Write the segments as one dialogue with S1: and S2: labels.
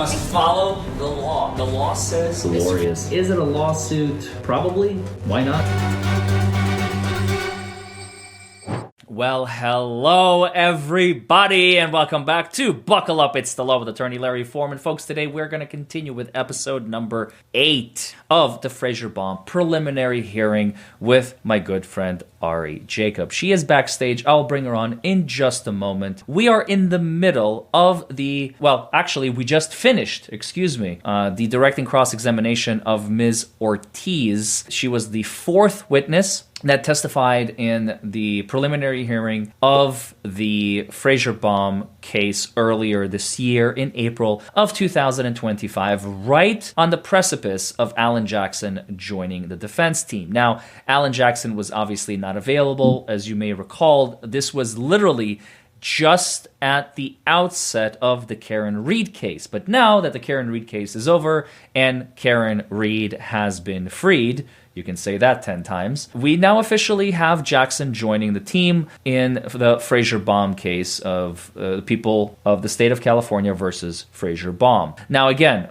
S1: must follow the law. The law says...
S2: Glorious. Is it a lawsuit? Probably. Why not?
S1: Well, hello everybody, and welcome back to Buckle Up, It's the Law with attorney Larry Foreman. Folks, today we're going to continue with episode number 8 of the Fraser Bohm preliminary hearing with my good friend Ari Jacob. She is backstage. I'll bring her on in just a moment. We are in the middle of we just finished, the direct and cross-examination of Ms. Ortiz. She was the 4th witness that testified in the preliminary hearing of the Fraser Bohm case earlier this year in April of 2025, right on the precipice of Alan Jackson joining the defense team. Now, Alan Jackson was obviously not available. As you may recall, this was literally just at the outset of the Karen Reed case. But now that the Karen Reed case is over and Karen Reed has been freed, you can say that 10 times. We now officially have Jackson joining the team in the Fraser Bohm case of the people of the state of California versus Fraser Bohm. Now, again,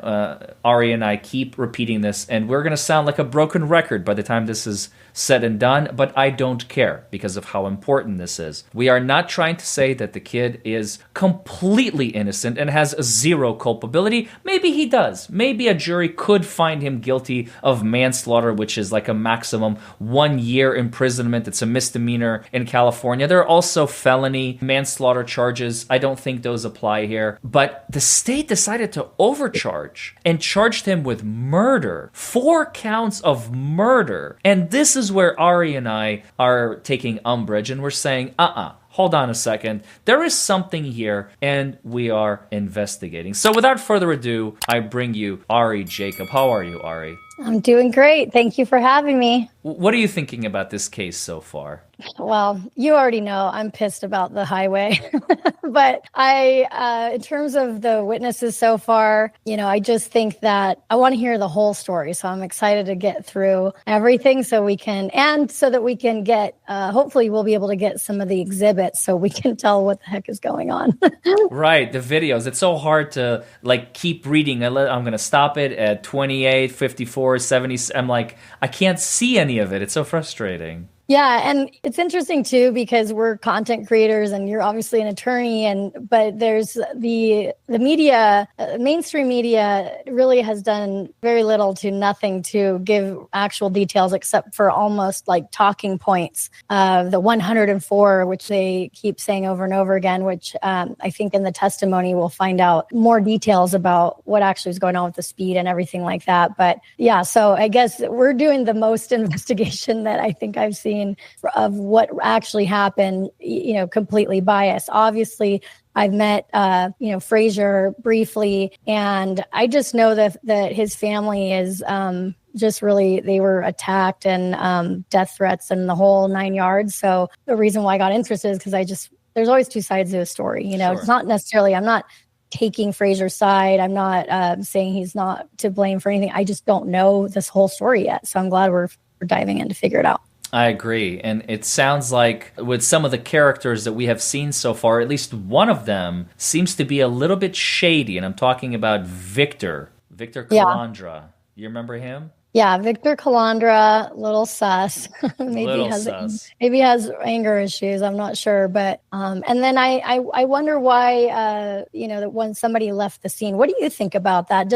S1: Ari and I keep repeating this, and we're going to sound like a broken record by the time this is said and done, but I don't care because of how important this is. We are not trying to say that the kid is completely innocent and has zero culpability. Maybe he does. Maybe a jury could find him guilty of manslaughter, which is like a maximum 1 year imprisonment. It's a misdemeanor in California. There are also felony manslaughter charges. I don't think those apply here. But the state decided to overcharge and charged him with murder. 4 counts of murder. And this is where Ari and I are taking umbrage, and we're saying, hold on a second. There is something here, and we are investigating. So without further ado, I bring you Ari Jacob. How are you, Ari?
S3: I'm doing great. Thank you for having me.
S1: What are you thinking about this case so far?
S3: Well, you already know I'm pissed about the highway, but in terms of the witnesses so far, I just think that I want to hear the whole story. So I'm excited to get through everything so that we can get, hopefully we'll be able to get some of the exhibits so we can tell what the heck is going on.
S1: Right. The videos. It's so hard to keep reading. I'm going to stop it at 28, 54, 70. I'm like, I can't see any of it. It's so frustrating.
S3: Yeah, and it's interesting too because we're content creators and you're obviously an attorney, but there's the media, mainstream media really has done very little to nothing to give actual details except for almost like talking points of the 104, which they keep saying over and over again, which I think in the testimony we'll find out more details about what actually was going on with the speed and everything like that. But yeah, so I guess we're doing the most investigation that I think I've seen of what actually happened, completely biased. Obviously, I've met, Fraser briefly, and I just know that his family is just really, they were attacked and death threats and the whole 9 yards. So the reason why I got interested is because there's always 2 sides to a story.
S1: Sure.
S3: It's not necessarily, I'm not taking Fraser's side. I'm not saying he's not to blame for anything. I just don't know this whole story yet. So I'm glad we're diving in to figure it out.
S1: I agree. And it sounds like with some of the characters that we have seen so far, at least one of them seems to be a little bit shady. And I'm talking about Victor Calandra. Yeah. You remember him?
S3: Yeah, Victor Calandra, little sus. maybe has anger issues. I'm not sure, but and then I wonder why that when somebody left the scene. What do you think about that?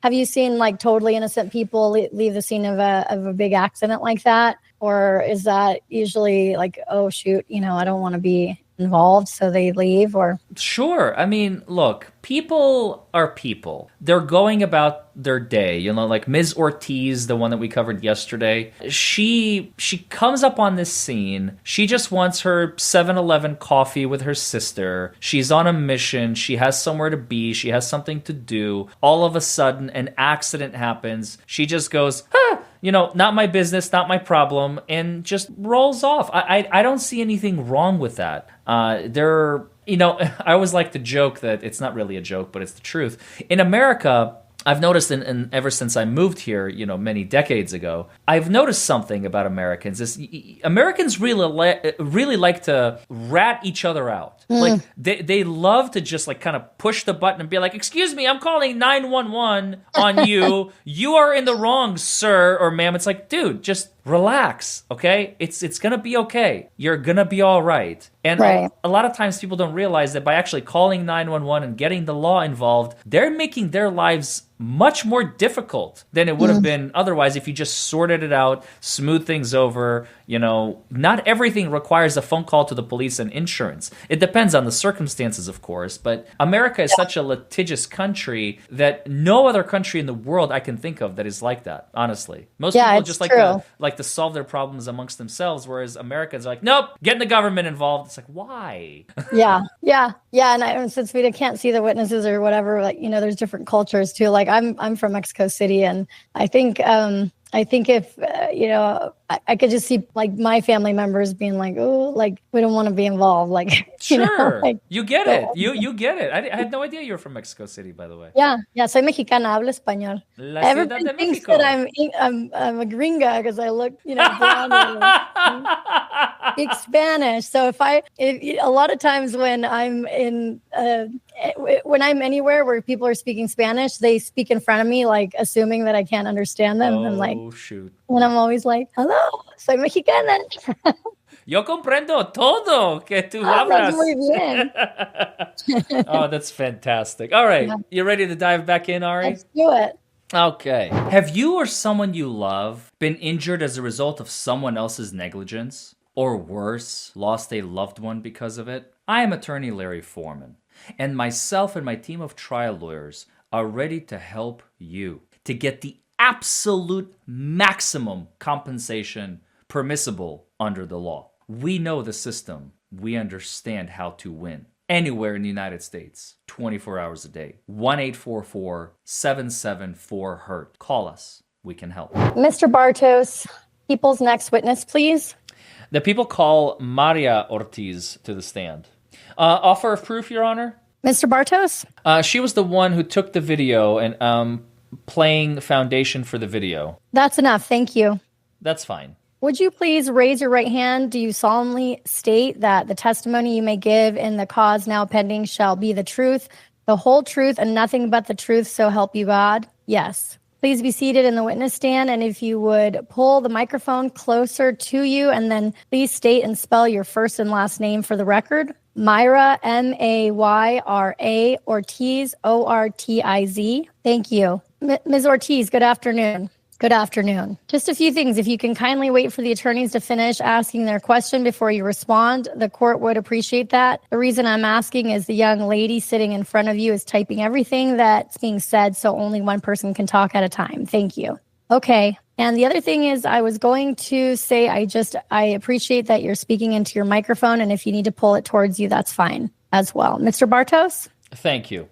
S3: Have you seen totally innocent people leave the scene of a big accident like that, or is that usually oh shoot, I don't want to be involved, so they leave? Or
S1: sure. I mean, look, people are people. They're going about their day. Like Ms. Ortiz, the one that we covered yesterday, she comes up on this scene. She just wants her 7-Eleven coffee with her sister. She's on a mission. She has somewhere to be. She has something to do. All of a sudden, an accident happens. She just goes, not my business, not my problem, and just rolls off. I don't see anything wrong with that. I always like to joke that it's not really a joke, but it's the truth. In America, I've noticed in ever since I moved here, many decades ago, I've noticed something about Americans. Americans really like to rat each other out. Like they love to just like kind of push the button and be like, "Excuse me, I'm calling 911 on you. You are in the wrong, sir or ma'am." It's like, dude, just relax, okay? It's gonna be okay. You're gonna be all right. And
S3: Right.
S1: a lot of times people don't realize that by actually calling 911 and getting the law involved, they're making their lives much more difficult than it would have been otherwise if you just sorted it out, smooth things over. Not everything requires a phone call to the police and insurance. It depends on the circumstances, of course, but America is such a litigious country that no other country in the world I can think of that is like that, honestly. Most people just like to solve their problems amongst themselves, whereas Americans are like, nope, getting the government involved. It's like, why?
S3: Yeah. And since we can't see the witnesses or whatever, like, there's different cultures too. Like I'm from Mexico City, and I think if I could just see like my family members being like, oh, like we don't want to be involved. Like,
S1: sure, you get it. You get it. I had no idea you were from Mexico City, by the way.
S3: Yeah. Soy mexicana, hablo español. Everybody thinks that I'm a gringa because I look, blonde and speak Spanish. So if a lot of times when I'm when I'm anywhere where people are speaking Spanish, they speak in front of me, like assuming that I can't understand them.
S1: Oh,
S3: I'm like,
S1: shoot.
S3: And I'm always like, hello, soy mexicana.
S1: Yo comprendo todo que tú hablas.
S3: Muy bien.
S1: Oh, that's fantastic. All right. You ready to dive back in, Ari?
S3: Let's do it.
S1: Okay. Have you or someone you love been injured as a result of someone else's negligence? Or worse, lost a loved one because of it? I am attorney Larry Foreman, and myself and my team of trial lawyers are ready to help you to get the absolute maximum compensation permissible under the law. We know the system. We understand how to win. Anywhere in the United States, 24 hours a day. 1-844-774-HURT. Call us. We can help.
S3: Mr. Bartos, people's next witness, please.
S1: The people call Maria Ortiz to the stand. Offer of proof, Your Honor?
S3: Mr. Bartos?
S1: She was the one who took the video and playing foundation for the video.
S3: That's enough. Thank you.
S1: That's fine.
S3: Would you please raise your right hand? Do you solemnly state that the testimony you may give in the cause now pending shall be the truth, the whole truth, and nothing but the truth, so help you God? Yes. Please be seated in the witness stand, and if you would pull the microphone closer to you, and then please state and spell your first and last name for the record. Mayra, Mayra, Ortiz, Ortiz. Thank you. Ms. Ortiz, good afternoon. Good afternoon. Just a few things. If you can kindly wait for the attorneys to finish asking their question before you respond, the court would appreciate that. The reason I'm asking is the young lady sitting in front of you is typing everything that's being said, so only one person can talk at a time. Thank you. Okay. And the other thing is I was going to say I appreciate that you're speaking into your microphone, and if you need to pull it towards you, that's fine as well. Mr. Bartos?
S1: Thank you.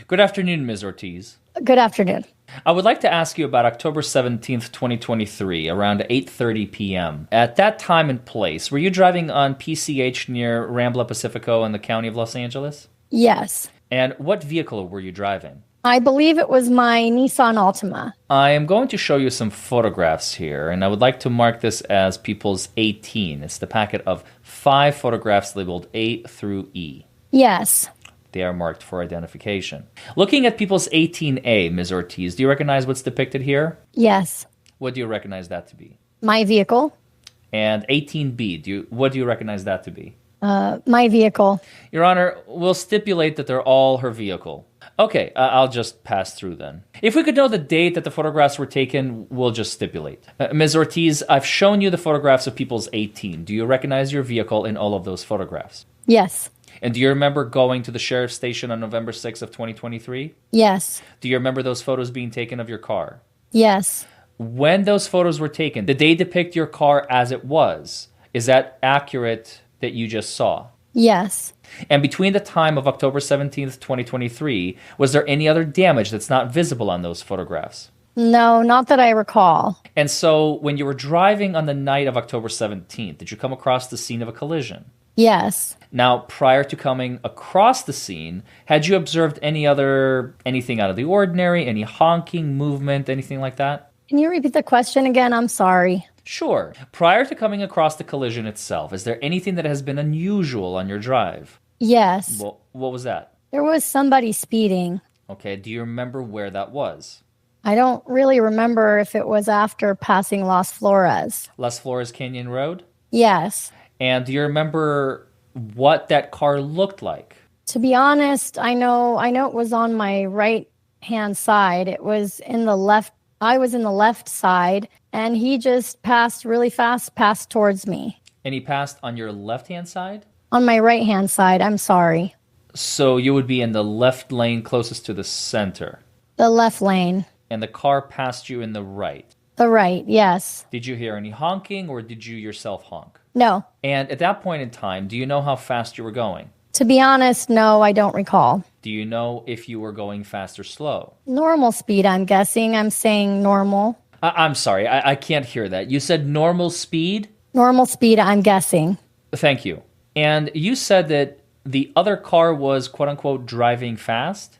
S1: Good afternoon, Ms. Ortiz.
S3: Good afternoon.
S1: I would like to ask you about October 17th, 2023, around 8:30 p.m. At that time and place, were you driving on PCH near Rambla Pacifico in the county of Los Angeles?
S3: Yes.
S1: And what vehicle were you driving?
S3: I believe it was my Nissan Altima.
S1: I am going to show you some photographs here, and I would like to mark this as People's 18. It's the packet of 5 photographs labeled A through E.
S3: Yes.
S1: They are marked for identification. Looking at People's 18A, Ms. Ortiz, do you recognize what's depicted here?
S3: Yes.
S1: What do you recognize that to be?
S3: My vehicle.
S1: And 18B, what do you recognize that to be?
S3: My vehicle.
S1: Your Honor, we'll stipulate that they're all her vehicle. Okay, I'll just pass through then. If we could know the date that the photographs were taken, we'll just stipulate. Ms. Ortiz, I've shown you the photographs of People's 18. Do you recognize your vehicle in all of those photographs?
S3: Yes.
S1: And do you remember going to the sheriff's station on November 6th of 2023?
S3: Yes.
S1: Do you remember those photos being taken of your car?
S3: Yes.
S1: When those photos were taken, did they depict your car as it was? Is that accurate that you just saw?
S3: Yes.
S1: And between the time of October 17th, 2023, was there any other damage that's not visible on those photographs?
S3: No, not that I recall.
S1: And so when you were driving on the night of October 17th, did you come across the scene of a collision?
S3: Yes.
S1: Now, prior to coming across the scene, had you observed anything out of the ordinary, any honking, movement, anything like that?
S3: Can you repeat the question again? I'm sorry.
S1: Sure. Prior to coming across the collision itself, is there anything that has been unusual on your drive?
S3: Yes.
S1: Well, what was that?
S3: There was somebody speeding.
S1: Okay, do you remember where that was?
S3: I don't really remember if it was after passing Las Flores.
S1: Las Flores Canyon Road?
S3: Yes.
S1: And do you remember what that car looked like?
S3: To be honest, I know it was on my right hand side. It was in the left. I was in the left side, and he just passed really fast, passed towards me.
S1: And he passed on your left-hand side?
S3: On my right hand side, I'm sorry.
S1: So you would be in the left lane closest to the center.
S3: The left lane.
S1: And the car passed you in the right.
S3: The right, yes.
S1: Did you hear any honking, or did you yourself honk?
S3: No.
S1: And at that point in time, do you know how fast you were going?
S3: To be honest, no, I don't recall.
S1: Do you know if you were going fast or slow?
S3: Normal speed, I'm guessing. I'm saying normal.
S1: I'm sorry, I can't hear that. You said normal speed?
S3: Normal speed, I'm guessing.
S1: Thank you. And you said that the other car was, quote-unquote, driving fast?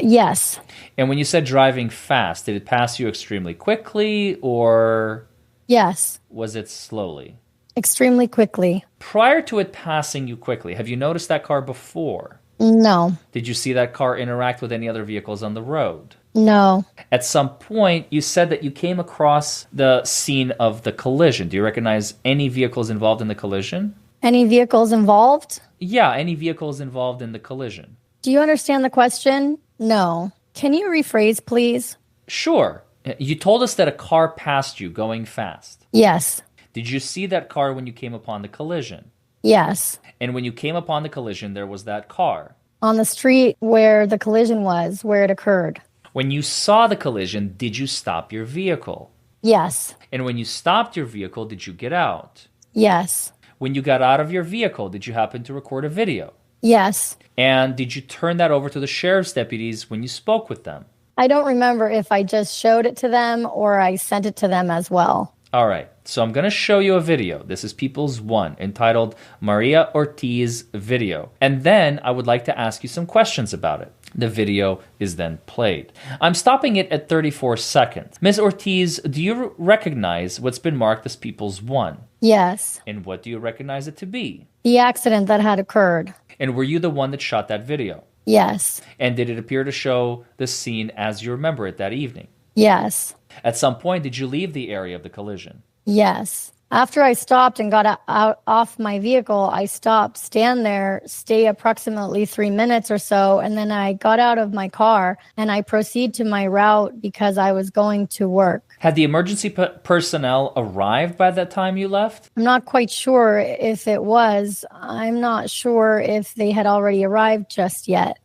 S3: Yes.
S1: And when you said driving fast, did it pass you extremely quickly, or
S3: Yes.
S1: was it slowly?
S3: Extremely quickly.
S1: Prior to it passing you quickly, have you noticed that car before?
S3: No.
S1: Did you see that car interact with any other vehicles on the road?
S3: No.
S1: At some point, you said that you came across the scene of the collision. Do you recognize any vehicles involved in the collision?
S3: Any vehicles involved?
S1: Yeah, any vehicles involved in the collision.
S3: Do you understand the question? No. Can you rephrase, please?
S1: Sure. You told us that a car passed you going fast.
S3: Yes.
S1: Did you see that car when you came upon the collision?
S3: Yes.
S1: And when you came upon the collision, there was that car.
S3: On the street where the collision was, where it occurred.
S1: When you saw the collision, did you stop your vehicle?
S3: Yes.
S1: And when you stopped your vehicle, did you get out?
S3: Yes.
S1: When you got out of your vehicle, did you happen to record a video?
S3: Yes.
S1: And did you turn that over to the sheriff's deputies when you spoke with them?
S3: I don't remember if I just showed it to them or I sent it to them as well.
S1: All right, so I'm going to show you a video. This is People's One, entitled Maria Ortiz Video. And then I would like to ask you some questions about it. The video is then played. I'm stopping it at 34 seconds. Ms. Ortiz, do you recognize what's been marked as People's One?
S3: Yes.
S1: And what do you recognize it to be?
S3: The accident that had occurred.
S1: And were you the one that shot that video?
S3: Yes.
S1: And did it appear to show the scene as you remember it that evening?
S3: Yes.
S1: At some point, did you leave the area of the collision?
S3: Yes. After I stopped and got out off my vehicle, I stopped, stand there, stay approximately 3 minutes or so, and then I got out of my car and I proceed to my route because I was going to work.
S1: Had the emergency personnel arrived by that time you left?
S3: I'm not quite sure if it was. I'm not sure if they had already arrived just yet.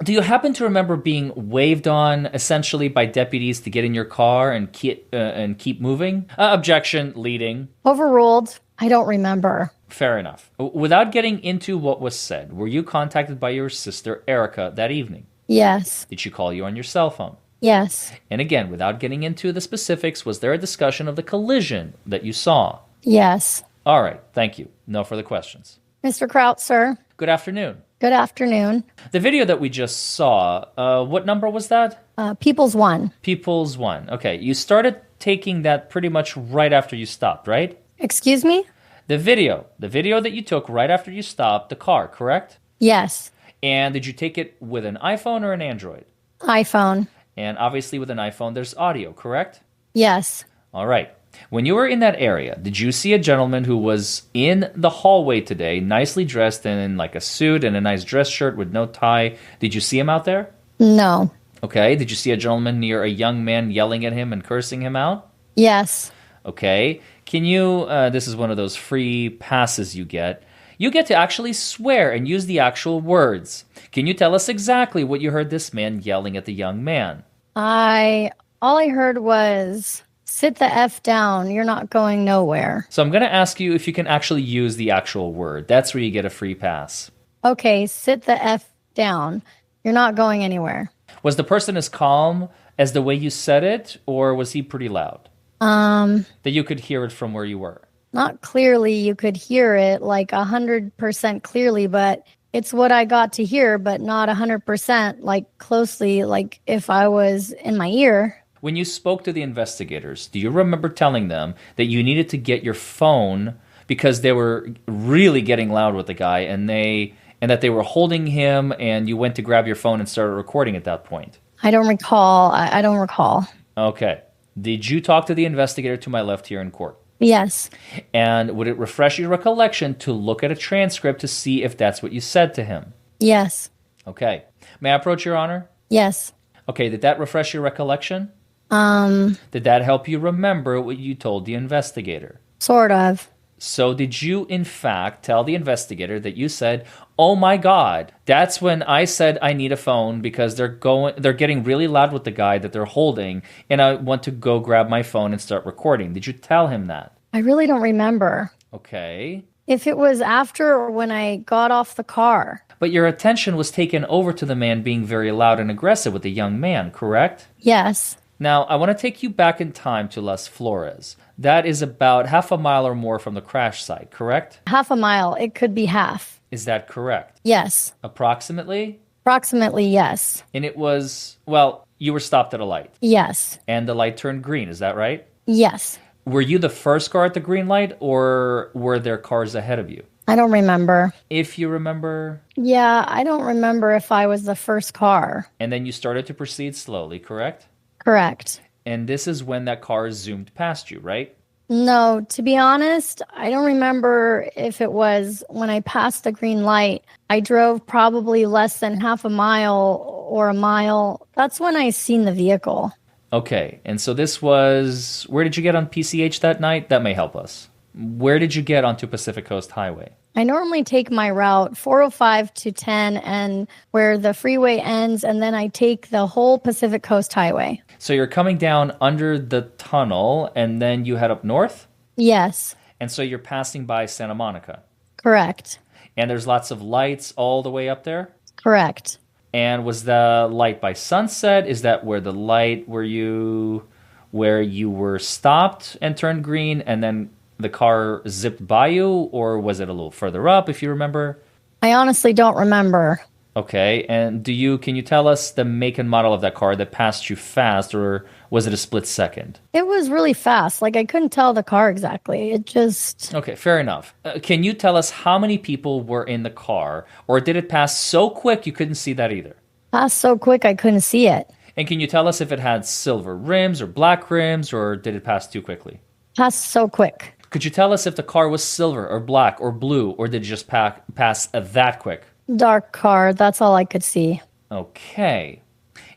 S1: Do you happen to remember being waved on essentially by deputies to get in your car and keep moving? Objection, leading.
S3: Overruled. I don't remember.
S1: Fair enough. Without getting into what was said, were you contacted by your sister Erica that evening?
S3: Yes.
S1: Did she call you on your cell phone?
S3: Yes.
S1: And again, without getting into the specifics, was there a discussion of the collision that you saw?
S3: Yes.
S1: All right, thank you. No further questions.
S3: Mr. Kraut, sir.
S1: Good afternoon.
S3: Good afternoon.
S1: The video that we just saw, what number was that?
S3: People's One.
S1: People's One. Okay, you started taking that pretty much right after you stopped, right?
S3: Excuse me?
S1: The video that you took right after you stopped the car, correct?
S3: Yes.
S1: And did you take it with an iPhone or an Android?
S3: iPhone.
S1: And obviously with an iPhone, there's audio, correct?
S3: Yes.
S1: All right. When you were in that area, did you see a gentleman who was in the hallway today, nicely dressed in like a suit and a nice dress shirt with no tie? Did you see him out there?
S3: No.
S1: Okay. Did you see a gentleman near a young man yelling at him and cursing him out?
S3: Yes.
S1: Okay. Can you, this is one of those free passes you get. You get to actually swear and use the actual words. Can you tell us exactly what you heard this man yelling at the young man?
S3: All I heard was, sit the F down, you're not going nowhere.
S1: So I'm going to ask you if you can actually use the actual word. That's where you get a free pass.
S3: Okay, sit the F down. You're not going anywhere.
S1: Was the person as calm as the way you said it, or was he pretty loud? That you could hear it from where you were?
S3: Not clearly, you could hear it like 100% clearly, but it's what I got to hear, but not 100% like closely, like if I was in my ear.
S1: When you spoke to the investigators, do you remember telling them that you needed to get your phone because they were really getting loud with the guy and that they were holding him and you went to grab your phone and started recording at that point?
S3: I don't recall. I don't recall.
S1: Okay. Did you talk to the investigator to my left here in court?
S3: Yes.
S1: And would it refresh your recollection to look at a transcript to see if that's what you said to him?
S3: Yes.
S1: Okay. May I approach, Your Honor?
S3: Yes.
S1: Okay, did that refresh your recollection? Did that help you remember what you told the investigator?
S3: Sort of.
S1: So did you, in fact, tell the investigator that you said, "Oh my God, that's when I said I need a phone because they're getting really loud with the guy that they're holding, and I want to go grab my phone and start recording." Did you tell him that?
S3: I really don't remember.
S1: Okay.
S3: If it was after or when I got off the car.
S1: But your attention was taken over to the man being very loud and aggressive with the young man, correct?
S3: Yes.
S1: Now, I want to take you back in time to Las Flores. That is about half a mile or more from the crash site, correct?
S3: Half a mile. It could be half.
S1: Is that correct?
S3: Yes.
S1: Approximately?
S3: Approximately, yes.
S1: And it was, well, you were stopped at a light.
S3: Yes.
S1: And the light turned green, is that right?
S3: Yes.
S1: Were you the first car at the green light, or were there cars ahead of you?
S3: I don't remember.
S1: If you remember.
S3: Yeah, I don't remember if I was the first car.
S1: And then you started to proceed slowly, correct?
S3: Correct.
S1: And this is when that car zoomed past you, right?
S3: No, to be honest, I don't remember if it was when I passed the green light. I drove probably less than half a mile or a mile. That's when I seen the vehicle.
S1: Okay, and so this was, where did you get on PCH that night? That may help us. Where did you get onto Pacific Coast Highway?
S3: I normally take my route 405 to 10 and where the freeway ends, and then I take the whole Pacific Coast Highway.
S1: So you're coming down under the tunnel, and then you head up north?
S3: Yes.
S1: And so you're passing by Santa Monica?
S3: Correct.
S1: And there's lots of lights all the way up there?
S3: Correct.
S1: And was the light by Sunset? Is that where the light where you were stopped and turned green and then the car zipped by you, or was it a little further up, if you remember?
S3: I honestly don't remember.
S1: Okay, and can you tell us the make and model of that car that passed you fast, or was it a split second?
S3: It was really fast. Like, I couldn't tell the car exactly. It just...
S1: Okay, fair enough. Can you tell us how many people were in the car, or did it pass so quick you couldn't see that either?
S3: Passed so quick I couldn't see it.
S1: And can you tell us if it had silver rims or black rims, or did it pass too quickly?
S3: Passed so quick.
S1: Could you tell us if the car was silver or black or blue, or did it just pass that quick?
S3: Dark car, that's all I could see.
S1: Okay.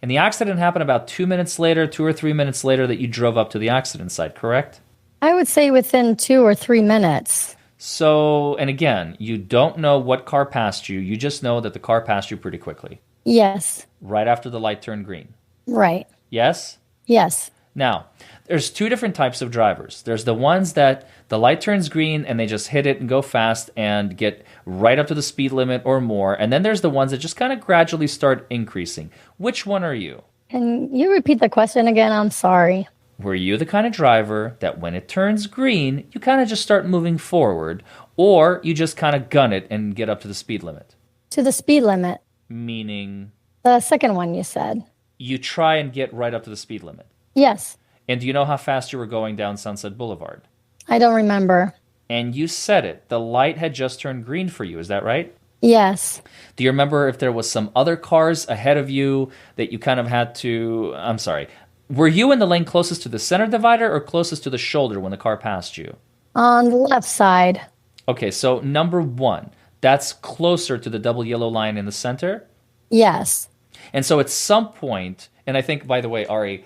S1: And the accident happened about 2 minutes later, 2 or 3 minutes later that you drove up to the accident site, correct?
S3: I would say within 2 or 3 minutes.
S1: So, and again, you don't know what car passed you. You just know that the car passed you pretty quickly.
S3: Yes.
S1: Right after the light turned green.
S3: Right.
S1: Yes?
S3: Yes.
S1: Now, there's two different types of drivers. There's the ones that the light turns green and they just hit it and go fast and get right up to the speed limit or more. And then there's the ones that just kind of gradually start increasing. Which one are you?
S3: Can you repeat the question again? I'm sorry.
S1: Were you the kind of driver that when it turns green, you kind of just start moving forward, or you just kind of gun it and get up to the speed limit?
S3: To the speed limit.
S1: Meaning?
S3: The second one you said.
S1: You try and get right up to the speed limit.
S3: Yes.
S1: And do you know how fast you were going down Sunset Boulevard?
S3: I don't remember.
S1: And you said it. The light had just turned green for you. Is that right?
S3: Yes.
S1: Do you remember if there was some other cars ahead of you that you kind of had to... I'm sorry. Were you in the lane closest to the center divider or closest to the shoulder when the car passed you?
S3: On the left side.
S1: Okay, so number one, that's closer to the double yellow line in the center?
S3: Yes.
S1: And so at some point, and I think, by the way, Ari,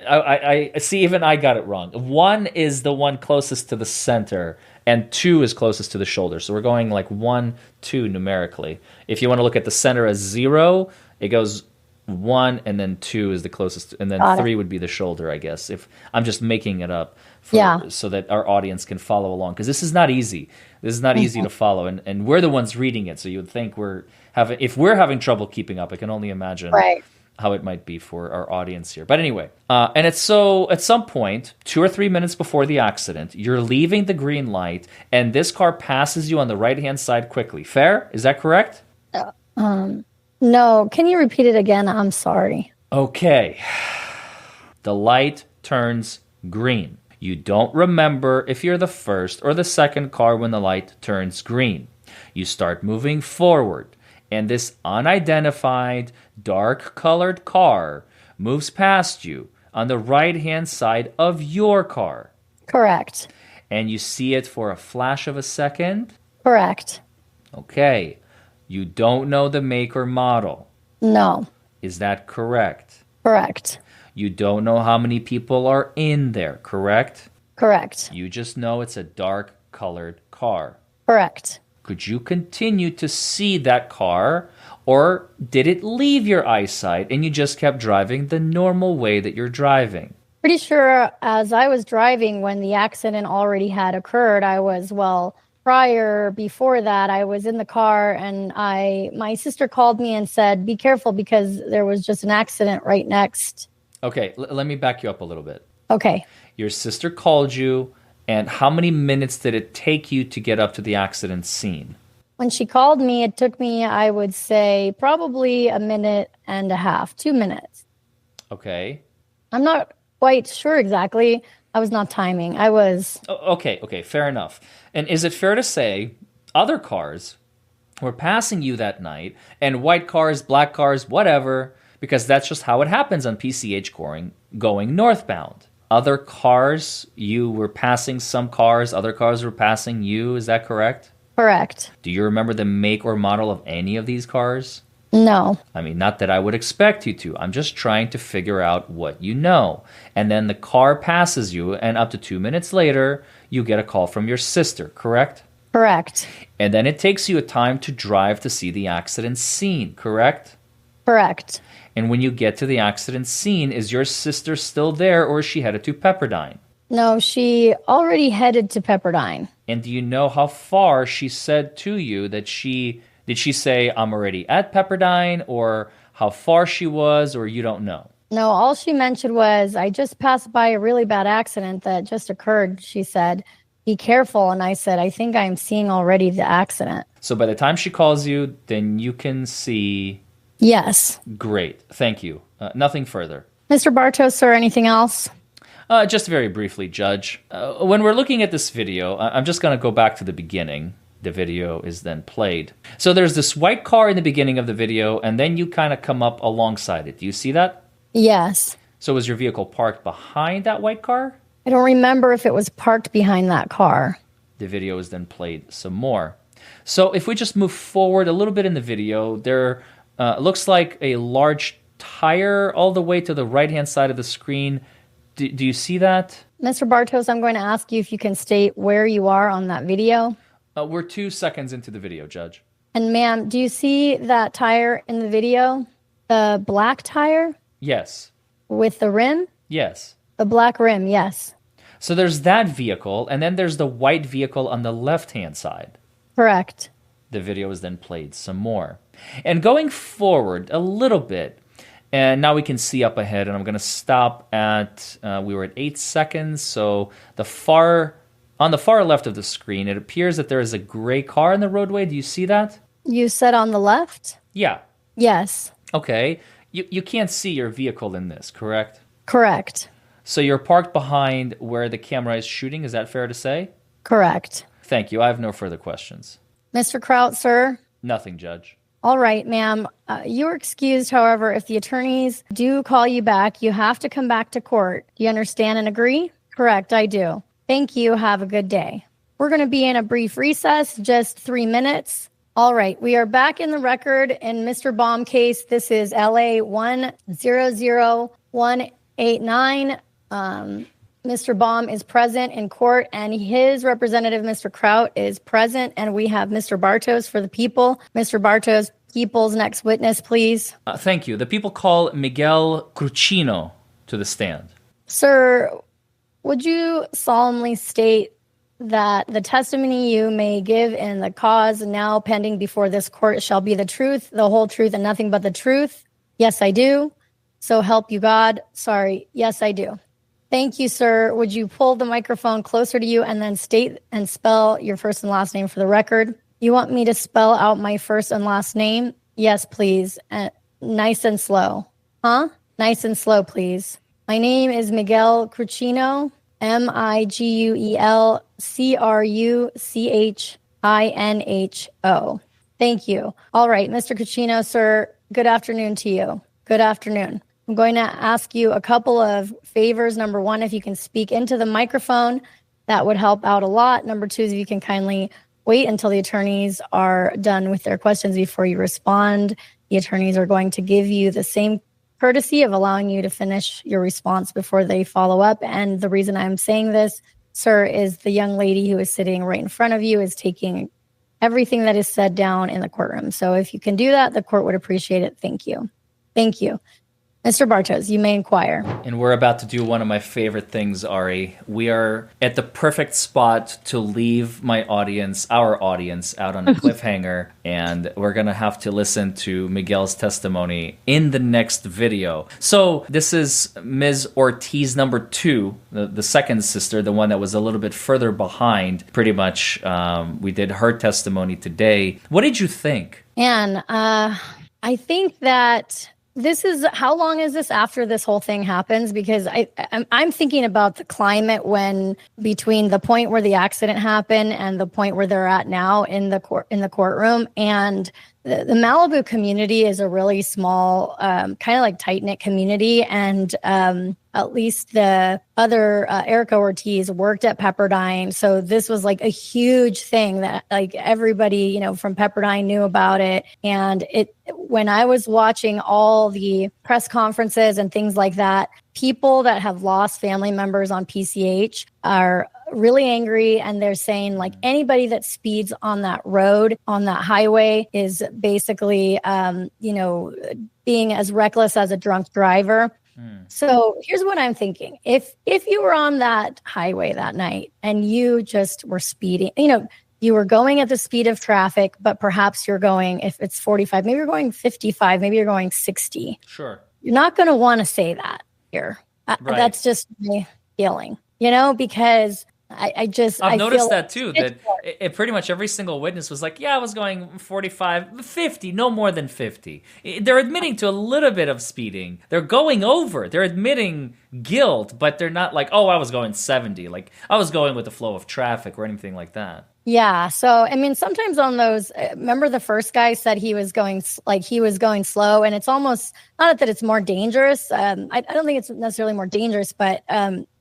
S1: I see even I got it wrong. 1 is the one closest to the center, and 2 is closest to the shoulder. So we're going like 1, 2 numerically. If you want to look at the center as 0, it goes 1, and then 2 is the closest, and then 3 would be the shoulder, I guess. If I'm just making it up so that our audience can follow along, because this is not easy. This is not easy to follow, and we're the ones reading it. So you would think if we're having trouble keeping up, I can only imagine.
S3: Right.
S1: how it might be for our audience here. But anyway, and it's so at some point, 2 or 3 minutes before the accident, you're leaving the green light, and this car passes you on the right-hand side quickly. Fair? Is that correct?
S3: No. Can you repeat it again? I'm sorry.
S1: Okay. The light turns green. You don't remember if you're the first or the second car when the light turns green. You start moving forward, and this unidentified, dark-colored car moves past you on the right-hand side of your car.
S3: Correct.
S1: And you see it for a flash of a second?
S3: Correct.
S1: Okay. You don't know the make or model.
S3: No.
S1: Is that correct?
S3: Correct.
S1: You don't know how many people are in there, correct?
S3: Correct.
S1: You just know it's a dark-colored car.
S3: Correct.
S1: Could you continue to see that car, or did it leave your eyesight and you just kept driving the normal way that you're driving?
S3: Pretty sure as I was driving when the accident already had occurred, before that, I was in the car and my sister called me and said, be careful because there was just an accident right next.
S1: Okay, let me back you up a little bit.
S3: Okay.
S1: Your sister called you, and how many minutes did it take you to get up to the accident scene?
S3: When she called me, it took me, I would say, probably a minute and a half, 2 minutes.
S1: Okay.
S3: I'm not quite sure exactly. I was not timing. I was...
S1: Okay, fair enough. And is it fair to say other cars were passing you that night, and white cars, black cars, whatever, because that's just how it happens on PCH going northbound? Other cars, you were passing some cars, other cars were passing you, is that correct?
S3: Correct.
S1: Do you remember the make or model of any of these cars?
S3: No.
S1: I mean, not that I would expect you to. I'm just trying to figure out what you know. And then the car passes you, and up to 2 minutes later, you get a call from your sister, correct?
S3: Correct.
S1: And then it takes you a time to drive to see the accident scene, correct?
S3: Correct.
S1: And when you get to the accident scene, is your sister still there, or is she headed to Pepperdine?
S3: No, she already headed to Pepperdine.
S1: And do you know how far she said to you that did she say, I'm already at Pepperdine, or how far she was, or you don't know?
S3: No, all she mentioned was, I just passed by a really bad accident that just occurred. She said, be careful. And I said, I think I'm seeing already the accident.
S1: So by the time she calls you, then you can see...
S3: Yes.
S1: Great. Thank you. Nothing further.
S3: Mr. Bartos, sir, anything else?
S1: Just very briefly, Judge. When we're looking at this video, I'm just going to go back to the beginning. The video is then played. So there's this white car in the beginning of the video, and then you kind of come up alongside it. Do you see that?
S3: Yes.
S1: So was your vehicle parked behind that white car?
S3: I don't remember if it was parked behind that car.
S1: The video is then played some more. So if we just move forward a little bit in the video, there looks like a large tire all the way to the right-hand side of the screen. Do you see that?
S3: Mr. Bartos, I'm going to ask you if you can state where you are on that video.
S1: We're 2 seconds into the video, Judge.
S3: And ma'am, do you see that tire in the video? The black tire?
S1: Yes.
S3: With the rim?
S1: Yes.
S3: The black rim, yes.
S1: So there's that vehicle, and then there's the white vehicle on the left-hand side.
S3: Correct.
S1: The video is then played some more. And going forward a little bit, and now we can see up ahead, and I'm going to stop at, we were at 8 seconds, so on the far left of the screen, it appears that there is a gray car in the roadway. Do you see that?
S3: You said on the left?
S1: Yeah.
S3: Yes.
S1: Okay. You can't see your vehicle in this, correct?
S3: Correct.
S1: So you're parked behind where the camera is shooting, is that fair to say?
S3: Correct.
S1: Thank you. I have no further questions.
S3: Mr. Kraut, sir?
S1: Nothing, Judge.
S3: All right, ma'am. You're excused, however, if the attorneys do call you back, you have to come back to court. Do you understand and agree? Correct, I do. Thank you. Have a good day. We're going to be in a brief recess, just 3 minutes. All right, we are back in the record in Mr. Bohm case. This is LA 100189. Mr. Bohm is present in court, and his representative, Mr. Kraut, is present, and we have Mr. Bartos for the people. Mr. Bartos, people's next witness, please.
S1: Thank you. The people call Miguel Crucino to the stand.
S3: Sir, would you solemnly state that the testimony you may give in the cause now pending before this court shall be the truth, the whole truth, and nothing but the truth? Yes, I do. So help you God. Sorry. Yes, I do. Thank you, sir. Would you pull the microphone closer to you and then state and spell your first and last name for the record? You want me to spell out my first and last name? Yes, please. Nice and slow. Huh? Nice and slow, please. My name is Miguel Cruchino, Miguel Cruchinho. Thank you. All right, Mr. Cruchino, sir, good afternoon to you. Good afternoon. I'm going to ask you a couple of favors. Number one, if you can speak into the microphone, that would help out a lot. Number two is if you can kindly wait until the attorneys are done with their questions before you respond. The attorneys are going to give you the same courtesy of allowing you to finish your response before they follow up. And the reason I'm saying this, sir, is the young lady who is sitting right in front of you is taking everything that is said down in the courtroom. So if you can do that, the court would appreciate it. Thank you. Thank you. Mr. Bartos, you may inquire.
S1: And we're about to do one of my favorite things, Ari. We are at the perfect spot to leave our audience, out on a cliffhanger, and we're going to have to listen to Miguel's testimony in the next video. So this is Ms. Ortiz number 2, the second sister, the one that was a little bit further behind. Pretty much, we did her testimony today. What did you think?
S3: And I think that this is, how long is this after this whole thing happens? Because I'm thinking about the climate between the point where the accident happened and the point where they're at now in the courtroom. And the Malibu community is a really small, kind of like tight-knit community. And at least the other, Erica Ortiz, worked at Pepperdine. So this was like a huge thing that like everybody, from Pepperdine knew about it. And when I was watching all the press conferences and things like that, people that have lost family members on PCH are really angry, and they're saying like anybody that speeds on that road, on that highway, is basically being as reckless as a drunk driver. So here's what I'm thinking. If you were on that highway that night and you just were speeding, you were going at the speed of traffic, but perhaps you're going, if it's 45, maybe you're going 55, maybe you're going 60.
S1: Sure.
S3: You're not going to want to say that here. Right. That's just my feeling, because I've
S1: noticed that too, that it pretty much every single witness was like, yeah, I was going 45, 50, no more than 50. They're admitting to a little bit of speeding. They're going over. They're admitting guilt, but they're not like, oh, I was going 70. Like, I was going with the flow of traffic or anything like that.
S3: Yeah. So, sometimes on those, remember the first guy said he was going slow, and it's almost, not that it's more dangerous. I don't think it's necessarily more dangerous, but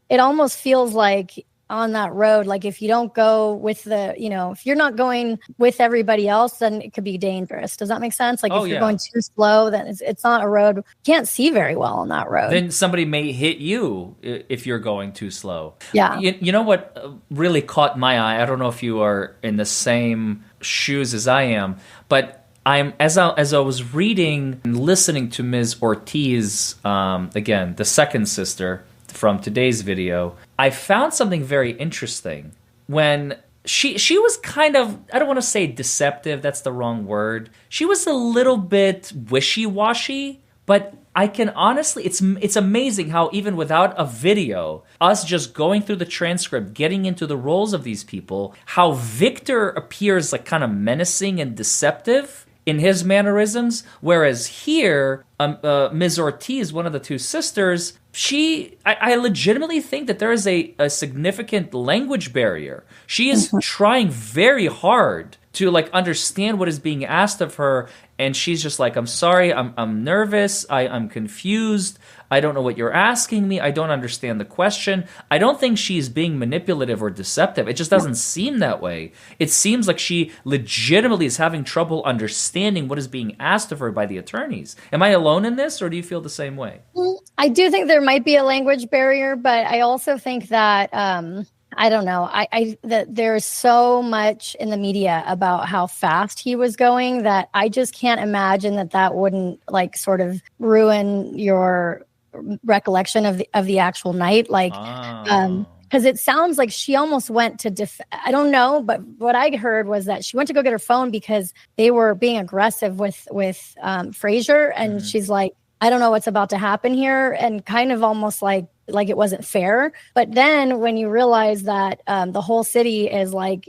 S3: it almost feels like on that road, like if you don't go with if you're not going with everybody else, then it could be dangerous. Does that make sense? Like if you're going too slow, then it's not a road. You can't see very well on that road.
S1: Then somebody may hit you if you're going too slow.
S3: Yeah.
S1: You know what really caught my eye? I don't know if you are in the same shoes as I am, but as I was reading and listening to Ms. Ortiz, again, the second sister from today's video, I found something very interesting. When she was kind of, I don't want to say deceptive, that's the wrong word. She was a little bit wishy-washy, but I can honestly, it's amazing how even without a video, us just going through the transcript, getting into the roles of these people, how Victor appears like kind of menacing and deceptive in his mannerisms, whereas here, Ms. Ortiz, one of the two sisters, I legitimately think that there is a significant language barrier. She is trying very hard to understand what is being asked of her, and she's just like, I'm sorry, I'm nervous, I'm confused, I don't know what you're asking me, I don't understand the question. I don't think she's being manipulative or deceptive. It just doesn't seem that way. It seems like she legitimately is having trouble understanding what is being asked of her by the attorneys. Am I alone in this, or do you feel the same way?
S3: I do think there might be a language barrier, but I also think that I don't know. That there's so much in the media about how fast he was going that I just can't imagine that wouldn't sort of ruin your recollection of the actual night. Because it sounds like she almost went to I don't know, but what I heard was that she went to go get her phone because they were being aggressive with Fraser, and she's like, I don't know what's about to happen here, and kind of almost like it wasn't fair. But then when you realize that the whole city is like,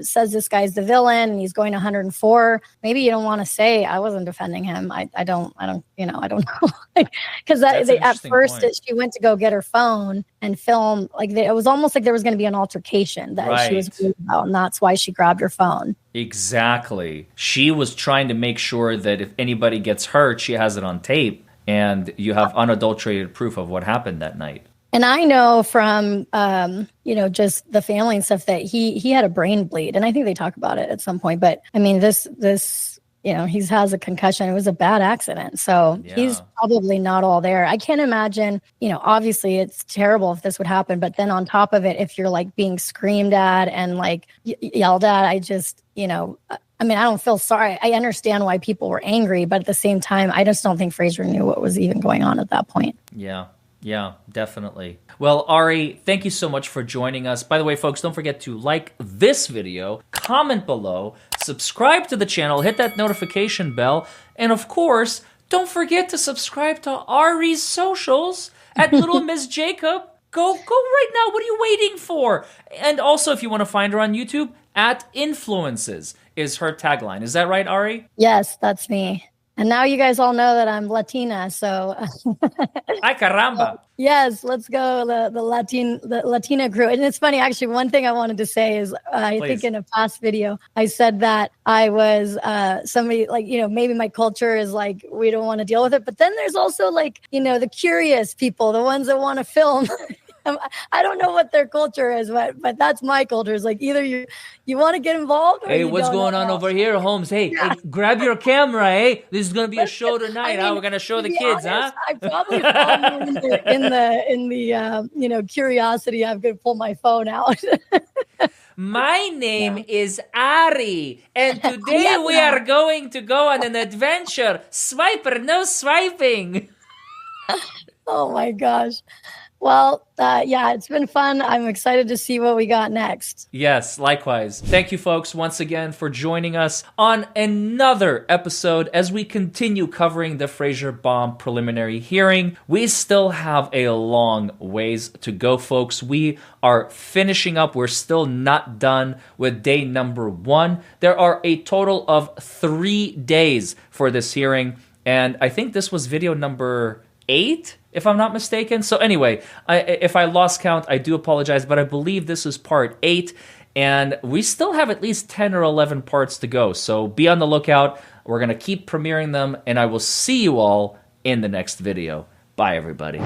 S3: says this guy's the villain and he's going 104, maybe you don't want to say I wasn't defending him. I don't know. Because at first she went to go get her phone and film, like it was almost like there was going to be an altercation that she was worried about, and that's why she grabbed her phone.
S1: Exactly. She was trying to make sure that if anybody gets hurt, she has it on tape and you have unadulterated proof of what happened that night.
S3: And I know from, just the family and stuff that he had a brain bleed. And I think they talk about it at some point. But I mean, this he has a concussion. It was a bad accident. So he's probably not all there. I can't imagine, obviously it's terrible if this would happen. But then on top of it, if you're like being screamed at and like yelled at, I just, I don't feel sorry. I understand why people were angry. But at the same time, I just don't think Fraser knew what was even going on at that point.
S1: Yeah, definitely. Well, Ari, thank you so much for joining us. By the way, folks, don't forget to like this video, comment below, subscribe to the channel, hit that notification bell, and of course, don't forget to subscribe to Ari's socials at Little Miss Jacob. Go right now. What are you waiting for? And also, if you want to find her on YouTube, at Influences is her tagline. Is that right, Ari?
S3: Yes, that's me. And now you guys all know that I'm Latina, so
S1: ay caramba.
S3: Yes, let's go the Latina crew. And it's funny, actually, one thing I wanted to say is I think in a past video I said that I was somebody like, maybe my culture is like we don't want to deal with it, but then there's also like, the curious people, the ones that want to film. I don't know what their culture is, but that's my culture. It's like either you want to get involved. Or
S1: hey, what's going on over here, Holmes? Hey, grab your camera. Hey, this is gonna be a show tonight. We're gonna show the kids,
S3: honest, I probably fall in the curiosity. I'm gonna pull my phone out.
S1: My name is Ari, and today we are going to go on an adventure. Swiper, no swiping.
S3: Oh my gosh. Well, it's been fun. I'm excited to see what we got next.
S1: Yes, likewise. Thank you, folks, once again for joining us on another episode as we continue covering the Fraser Bohm preliminary hearing. We still have a long ways to go, folks. We are finishing up. We're still not done with day number 1. There are a total of 3 days for this hearing, and I think this was video number 8, if I'm not mistaken. So anyway, if I lost count, I do apologize, but I believe this is part 8, and we still have at least 10 or 11 parts to go. So be on the lookout. We're going to keep premiering them, and I will see you all in the next video. Bye, everybody.